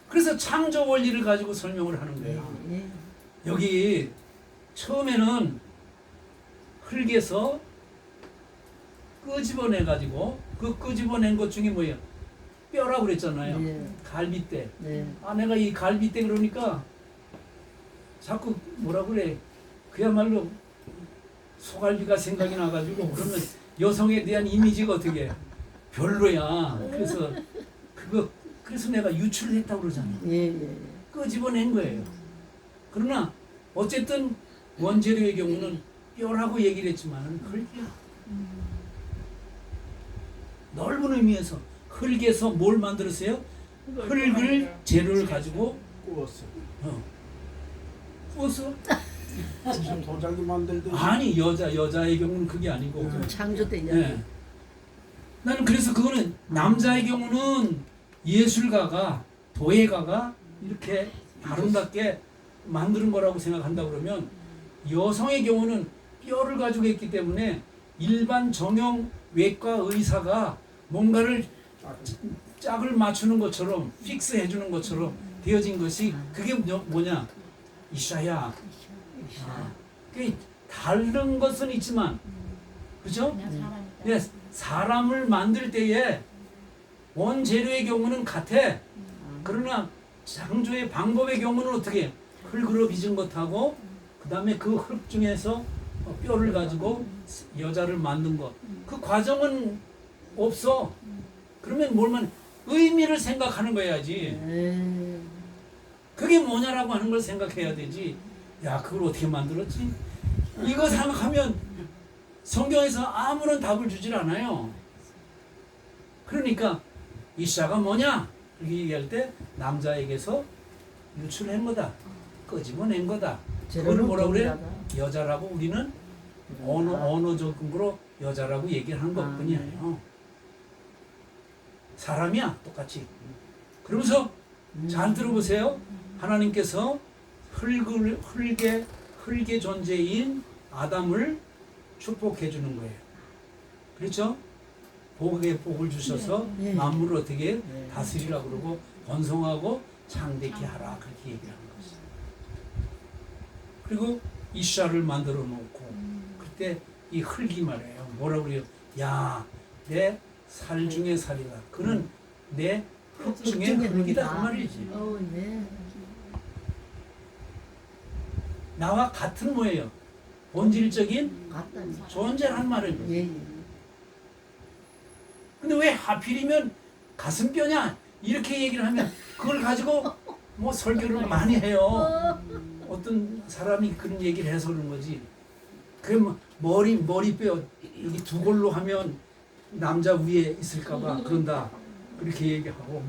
그래서 창조 원리를 가지고 설명을 하는 거예요. 예. 여기 처음에는 흙에서 끄집어내 가지고 그 끄집어낸 것 중에 뭐예요? 뼈라고 그랬잖아요. 예. 갈비뼈. 예. 내가 이 갈비뼈 그러니까 자꾸 뭐라 그래? 그야말로 소갈비가 생각이 나가지고 그러면 여성에 대한 이미지가 어떻게 별로야. 그래서 내가 유출을 했다고 그러잖아요. 예. 예. 끄집어낸 거예요. 그러나 어쨌든 원재료의 경우는 뼈라고 얘기를 했지만 흙이야. 넓은 의미에서 흙에서 뭘 만들었어요? 흙을 재료를 가지고 구웠어. 구웠어? 무슨 도자기 만들듯이. 아니 여자의 경우는 그게 아니고 창조된 이야기. 예. 나는 그래서 그거는 남자의 경우는 예술가가 도예가가 이렇게 아름답게 만드는 거라고 생각한다 그러면 여성의 경우는 뼈를 가지고 있기 때문에 일반 정형 외과 의사가 뭔가를 짝을 맞추는 것처럼 픽스 해주는 것처럼 되어진 것이 그게 뭐냐 이샤야. 그게 다른 것은 있지만 그죠? 그냥 사람이다. 네, 사람을 만들 때에 원재료의 경우는 같아. 그러나 창조의 방법의 경우는 어떻게 흙으로 빚은 것하고 그 다음에 그 흙 중에서 뼈를 가지고 여자를 만든 것. 그 과정은 없어. 그러면 뭘만 의미를 생각하는 거야지. 그게 뭐냐라고 하는 걸 생각해야 되지. 야, 그걸 어떻게 만들었지? 이거 생각하면 성경에서 아무런 답을 주질 않아요. 그러니까 이샤가 뭐냐? 이렇게 얘기할 때 남자에게서 유출한 거다. 끄집어낸 거다. 그걸 뭐라고 그래? 여자라고 우리는 언어적으로 여자라고 얘기를 하는 것뿐이에요. 사람이야 똑같이. 그러면서 잘 들어보세요. 하나님께서 흙의 존재인 아담을 축복해 주는 거예요. 그렇죠? 복을 주셔서 네. 만물을 어떻게 네. 다스리라 그러고 번성하고 창대케 하라 그렇게 얘기를 하는 것이죠. 그리고 이샤를 만들어 놓고 그때 이 흙이 말이에요. 뭐라고 그래요? 야, 내 살 중에 살이다. 그는 내 흙 중에 흙이다 그 말이지. 네. 나와 같은 뭐예요? 본질적인 같다. 존재란 말입니다. 예. 근데 왜 하필이면 가슴뼈냐? 이렇게 얘기를 하면 그걸 가지고 뭐 설교를 많이 해요. 어떤 사람이 그런 얘기를 해서 그런 거지. 그럼 머리뼈 여기 두 골로 하면 남자 위에 있을까봐 그런다. 그렇게 얘기하고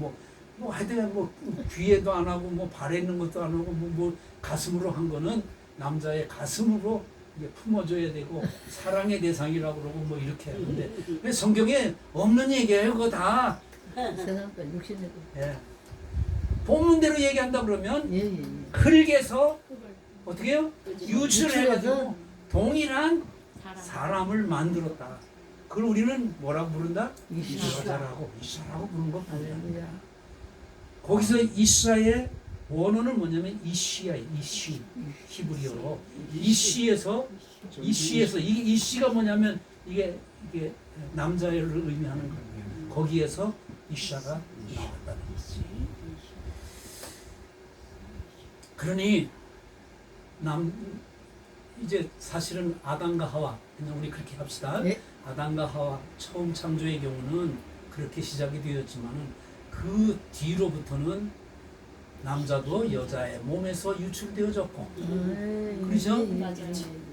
뭐 하여튼 뭐 귀에도 안 하고 뭐 발에 있는 것도 안 하고 뭐 가슴으로 한 거는 남자의 가슴으로 이게 품어줘야 되고 사랑의 대상이라고 그러고 뭐 이렇게 하는데 왜 성경에 없는 얘기예요 그거 다. 세상과 육신에도. 예. 본문대로 얘기한다 그러면 예. 흙에서 어떻게 해요? 유출해가지고 유출해서 동일한 사람을 만들었다. 그걸 우리는 뭐라고 부른다? 이샤. 여자라고 이샤라고 부르는 것 뿐이야. 할렐루야. 거기서 이샤의 원어는 뭐냐면 이시야 이시 히브리어로 이시에서 이시가 뭐냐면 이게 남자를 의미하는 거예요. 거기에서 이샤가 나왔다는 거지. 그러니 이제 사실은 아담과 하와 그냥 우리 그렇게 합시다. 네. 아담과 하와 처음 창조의 경우는 그렇게 시작이 되었지만은 그 뒤로부터는 남자도 여자의 몸에서 유출되어졌고 그러죠?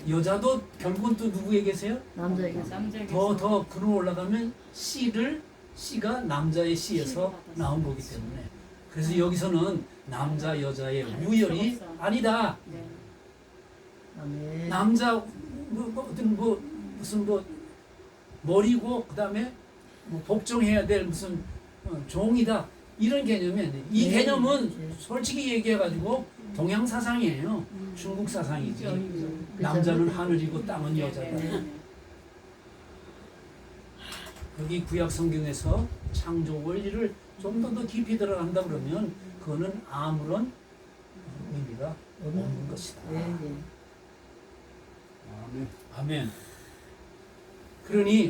여자도 결국은 또 누구에게세요? 남자에게. 더 그로 올라가면 씨가 남자의 씨에서 나온 거기 때문에 그래서 여기서는 남자 여자의 우열이 아니다. 아멘. 남자 무슨 머리고 그다음에 뭐 복종해야 될 무슨 종이다 이런 개념이 아니에요. 이 개념은 솔직히 얘기해가지고 동양 사상이에요. 중국 사상이지. 남자는 하늘이고 땅은 여자다. 여기 구약 성경에서 창조 원리를 좀 더 깊이 들어간다 그러면 그거는 아무런 의미가 없는 것이다. 아멘. 아멘. 그러니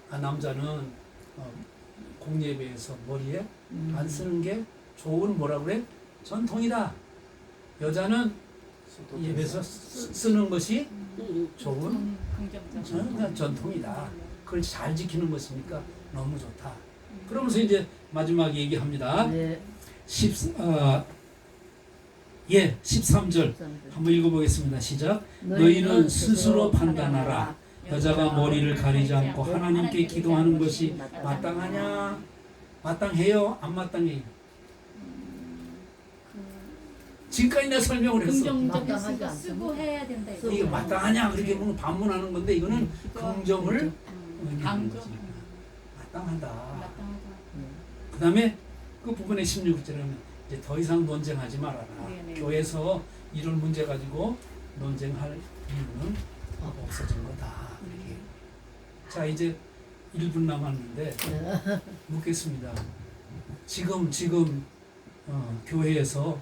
남자는 공예배에서 머리에 안 쓰는 게 좋은 뭐라 그래? 전통이다. 여자는 예배에서 쓰는 것이 좋은 전통이다. 그걸 잘 지키는 것이니까 너무 좋다. 그러면서 이제 마지막 얘기합니다. 네. 13절 한번 읽어보겠습니다. 시작. 너희는 스스로 판단하라. 여자가 머리를 가리지 않고 하나님께 기도하는 것이 마땅하냐? 마땅해요? 안 마땅해요? 지금까지 내가 설명을 했어. 긍정적인 마땅하지 쓰고, 않습니다. 쓰고 해야 된다 이거. 이게 마땅하냐? 그렇게 보면 반문하는 건데 이거는 긍정을 강조. 마땅하다. 마땅하다. 그 다음에 그 부분의 16절에는 이제 더 이상 논쟁하지 말아라. 네네. 교회에서 이런 문제 가지고 논쟁할 이유는 없어진 거다. 이렇게. 자, 이제 1분 남았는데 묻겠습니다. 지금 교회에서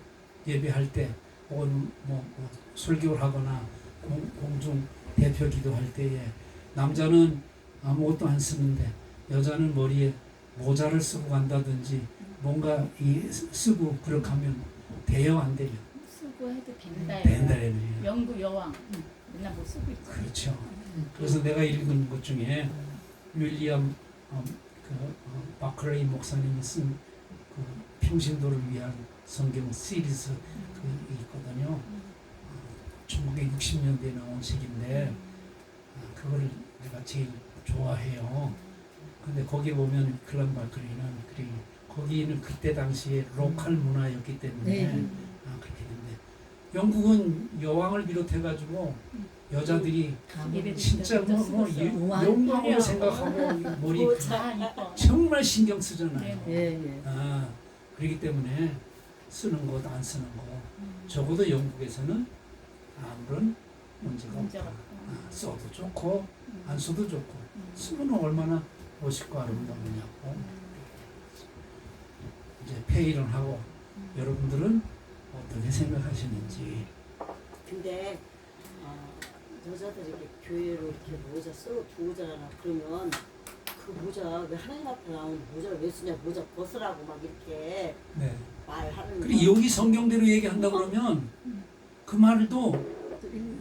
예배할 때 혹은 뭐 설교를 하거나 공중 대표 기도할 때에 남자는 아무것도 안 쓰는데 여자는 머리에 모자를 쓰고 간다든지 뭔가 쓰고 그렇게 하면 돼요, 안 돼요? 쓰고 해도 된다. 된다 이거예요. 영구 여왕. 맨날 뭐 쓰고 있죠. 그렇죠. 그래서 내가 읽은 것 중에 윌리엄 바클레이 목사님이 쓴 그 평신도를 위한 성경 시리즈 그 있거든요. 1960년대에 나온 책인데 그거를 내가 제일 좋아해요. 근데 거기 보면 클란 바클레이는 거기는 그때 당시에 로컬 문화였기 때문에 네. 그렇게 했는데 영국은 여왕을 비롯해가지고 여자들이 진짜 뭐 영광으로 생각하고 머리 정말 신경 쓰잖아요. 예. 그렇기 때문에 쓰는 것 안 쓰는 거 적어도 영국에서는 아무런 문제가 없다. 써도 좋고 안 써도 좋고 쓰면 얼마나 멋있고 아름다우냐고. 이제 회의를 하고 여러분들은 어떻게 생각하시는지. 근데 여자들이 이렇게 교회로 이렇게 모자 쓰고 들어오잖아. 그러면 그 모자 왜 하나님 앞에 나오는 모자를 왜 쓰냐? 모자 벗으라고 막 이렇게 네. 말하는. 그리고 여기 성경대로 얘기한다 그러면 그 말도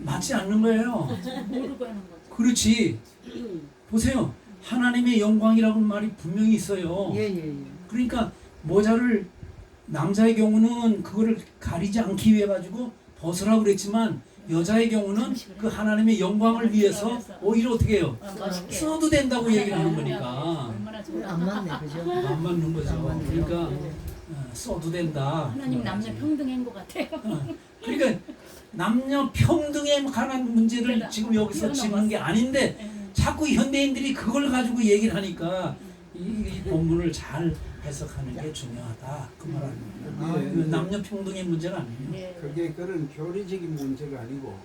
맞지 않는 거예요. 모르고 하는 거죠. 그렇지. 보세요. 하나님의 영광이라는 말이 분명히 있어요. 예. 그러니까 모자를 남자의 경우는 그거를 가리지 않기 위해 가지고 벗으라고 그랬지만 여자의 경우는 그 하나님의 영광을 위해서 오히려 어떻게 해요? 멋있게. 써도 된다고 얘기를 하는 거니까 얼마나 좋아. 안 맞네, 그죠? 안 맞는 거죠. 안 맞네요. 그러니까 네. 써도 된다. 하나님 남녀 평등한 것 같아요. 그러니까 남녀 평등에 관한 문제를 그러니까 지금 여기서 짓는 게 아닌데 예. 자꾸 현대인들이 그걸 가지고 얘기를 하니까 이 본문을 잘 해석하는 게 중요하다. 그 말하는 거예요. 남녀 평등의 문제가 아니에요. 네. 그게 그런 교리적인 문제가 아니고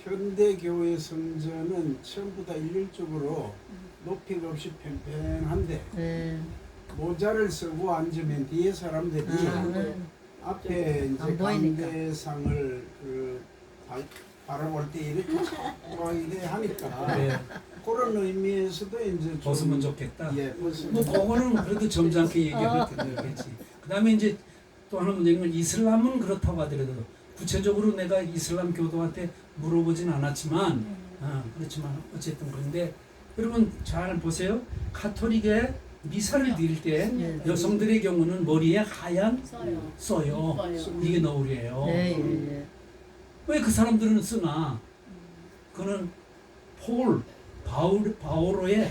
현대 교회 성전은 전부 다 일률적으로 높이가 없이 팽팽한데 예. 모자를 쓰고 앉으면 뒤에 사람들이 앞에 이제 안 보이니까. 강대상을 바라볼 때 이렇게 막 이래 하니까 네. 그런 의미에서도 이제 좀 벗으면 좋겠다. 예, 벗으면 뭐 그거는 그래도 점잖게 얘기할 때겠지. 그다음에 이제 또 하나 문제는 이슬람은 그렇다고 하더라도 구체적으로 내가 이슬람 교도한테 물어보진 않았지만 그렇지만 어쨌든 그런데 여러분 잘 보세요. 카톨릭의 미사를 드릴 때 여성들의 경우는 머리에 하얀 써요. 이뻐요. 이게 너울이에요. 예. 왜 그 사람들은 쓰나? 그는 바울의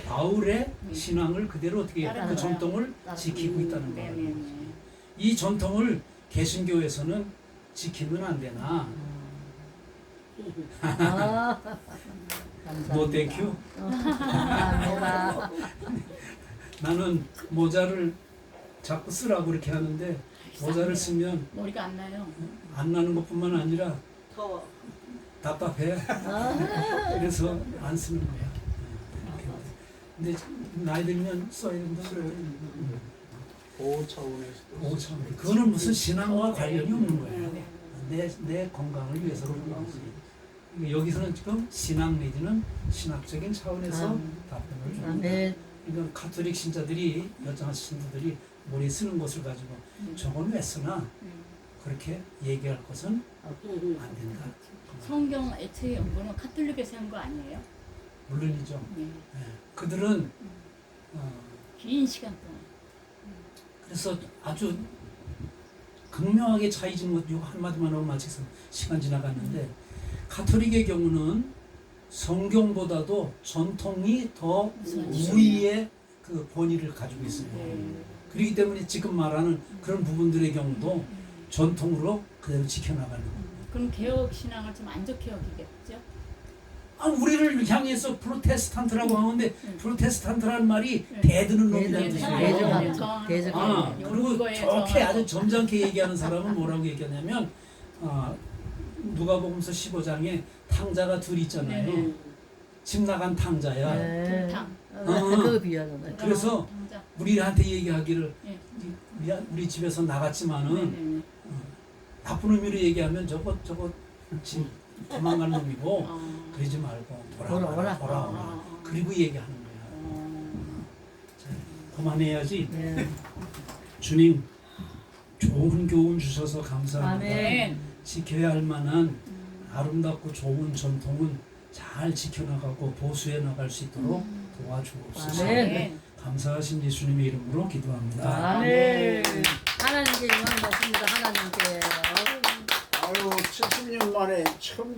신앙을 그대로 어떻게 따르는 그 거야. 전통을 지키고 있다는 거예요. 네네네. 이 전통을 개신교에서는 지키면 안 되나? 감사합니다. 노 땡큐. 감사합니다. 나는 모자를 자꾸 쓰라고 그렇게 하는데 모자를 쓰면 머리가 안 나요. 안 나는 것뿐만 아니라 더워. 답답해. 그래서 안 쓰는 거야. 근데 나이 들면 써야 된다. 보호 차원에서도 오, 참. 그거는 무슨 신앙과 관련이 없는 거예요. 내 건강을 위해서 그런 거지. 여기서는 지금 신앙 내지는 신학적인 차원에서 답변을 줍니다. 네. 그러니까 카톨릭 신자들이 여자 신부들이 머리 쓰는 것을 가지고 저건 왜 쓰나 그렇게 얘기할 것은 안 된다. 성경 애초에 연구는 카톨릭에서 한 거 아니에요? 물론이죠. 네. 예. 그들은 긴 시간 동안. 그래서 아주 극명하게 차이지는 것 이거 한마디만 하고 마치겠습니다. 시간 지나갔는데 카톨릭의 경우는 성경보다도 전통이 더 우선이죠. 우위의 그 권위를 가지고 있어요. 네. 그렇기 때문에 지금 말하는 그런 부분들의 경우도 전통으로 그대로 지켜나가는 거예요. 그럼 개혁 신앙을 좀 안 좋게 여기겠죠? 아, 우리를 향해서 프로테스탄트라고 하는데 네. 프로테스탄트라는 말이 네. 대드는 놈이라는 대드, 뜻이에요. 대적하는 정- 대적하는 아, 그리고 그거에 좋게 정하고. 아주 점잖게 얘기하는 사람은 뭐라고 얘기하냐면 누가복음서 15장에 탕자가 둘 있잖아요. 네네. 집 나간 탕자야. 네. 돌탕. 그거 비하잖아요. 그래서 당장. 우리한테 얘기하기를 예. 우리 집에서 나갔지만은 네네네. 나쁜 의미로 얘기하면 저거 집 도망갈 놈이고 아. 그러지 말고 돌아오라. 돌아오라. 그리고 얘기하는 거야. 자, 그만해야지. 네. 주님 좋은 교훈 주셔서 감사합니다. 아멘. 지켜야 할 만한 아름답고 좋은 전통은 잘 지켜나가고 보수해 나갈 수 있도록 도와주옵소서. 아멘. 감사하신 예수님의 이름으로 기도합니다. 아멘. 하나님께 영광 받습니다. 하나님께. 아유 70년 만에 처음